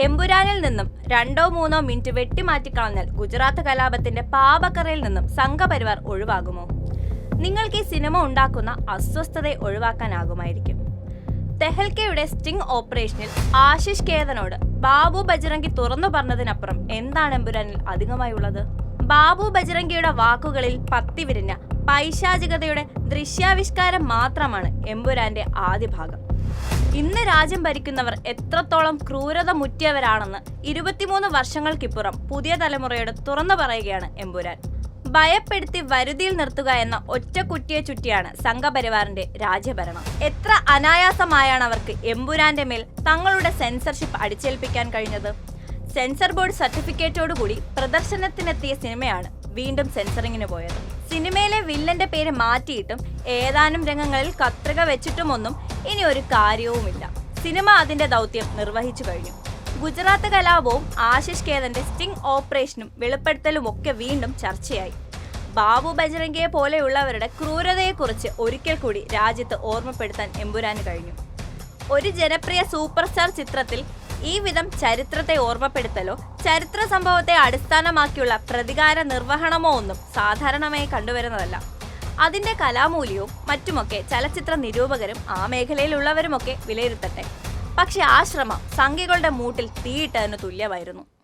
എമ്പുരാനിൽ നിന്നും 2-3 മിനിറ്റ് വെട്ടിമാറ്റിക്കളഞ്ഞാൽ ഗുജറാത്ത് കലാപത്തിന്റെ പാപക്കറയിൽ നിന്നും സംഘപരിവാർ ഒഴിവാകുമോ? നിങ്ങൾക്ക് ഈ സിനിമ ഉണ്ടാക്കുന്ന അസ്വസ്ഥതയെ ഒഴിവാക്കാനാകുമായിരിക്കും. തെഹൽക്കയുടെ സ്റ്റിംഗ് ഓപ്പറേഷനിൽ ആശിഷ് കേതനോട് ബാബു ബജ്രംഗി തുറന്നു പറഞ്ഞതിനപ്പുറം എന്താണ് എമ്പുരാനിൽ അധികമായി ഉള്ളത്? ബാബു ബജ്രംഗിയുടെ വാക്കുകളിൽ പത്തി വിരിഞ്ഞ പൈശാചികതയുടെ ദൃശ്യാവിഷ്കാരം മാത്രമാണ് എമ്പുരാന്റെ ആദ്യ ഭാഗം. ഇന്ന് രാജ്യം ഭരിക്കുന്നവർ എത്രത്തോളം ക്രൂരത മുറ്റിയവരാണെന്ന് 23 വർഷങ്ങൾക്കിപ്പുറം പുതിയ തലമുറയോട് തുറന്നു പറയുകയാണ് എമ്പുരാൻ. ഭയപ്പെടുത്തി വരുതിയിൽ നിർത്തുക എന്ന ഒറ്റ കുറ്റിയെ ചുറ്റിയാണ് സംഘപരിവാറിന്റെ രാജ്യഭരണം. എത്ര അനായാസമായാണ് അവർക്ക് എമ്പുരാന്റെ മേൽ തങ്ങളുടെ സെൻസർഷിപ്പ് അടിച്ചേൽപ്പിക്കാൻ കഴിഞ്ഞത്? സെൻസർ ബോർഡ് സർട്ടിഫിക്കറ്റോടുകൂടി പ്രദർശനത്തിനെത്തിയ സിനിമയാണ് വീണ്ടും സെൻസറിങ്ങിന് പോയത്. സിനിമയിലെ വില്ലന്റെ പേര് മാറ്റിയിട്ടും ഏതാനും രംഗങ്ങളിൽ കത്രിക വെച്ചിട്ടുമൊന്നും ഇനി ഒരു കാര്യവുമില്ല. സിനിമ അതിന്റെ ദൗത്യം നിർവഹിച്ചു കഴിഞ്ഞു. ഗുജറാത്ത് കലാപവും ആശിഷ് കേതന്റെ സ്റ്റിംഗ് ഓപ്പറേഷനും വെളിപ്പെടുത്തലും ഒക്കെ വീണ്ടും ചർച്ചയായി. ബാബു ബജ്രംഗിയെ പോലെയുള്ളവരുടെ ക്രൂരതയെക്കുറിച്ച് ഒരിക്കൽ കൂടി രാജ്യത്ത് ഓർമ്മപ്പെടുത്താൻ എമ്പുരാന് കഴിഞ്ഞു. ഒരു ജനപ്രിയ സൂപ്പർ സ്റ്റാർ ചിത്രത്തിൽ ഈ വിധം ചരിത്രത്തെ ഓർമ്മപ്പെടുത്തലോ ചരിത്ര സംഭവത്തെ അടിസ്ഥാനമാക്കിയുള്ള പ്രതികാര നിർവഹണമോ ഒന്നും സാധാരണമായി കണ്ടുവരുന്നതല്ല. അതിന്റെ കലാമൂല്യവും മറ്റുമൊക്കെ ചലച്ചിത്ര നിരൂപകരും ആ മേഖലയിലുള്ളവരുമൊക്കെ വിലയിരുത്തട്ടെ. പക്ഷെ ആ ശ്രമം സംഘികളുടെ മൂട്ടിൽ തീയിട്ടതിന് തുല്യമായിരുന്നു.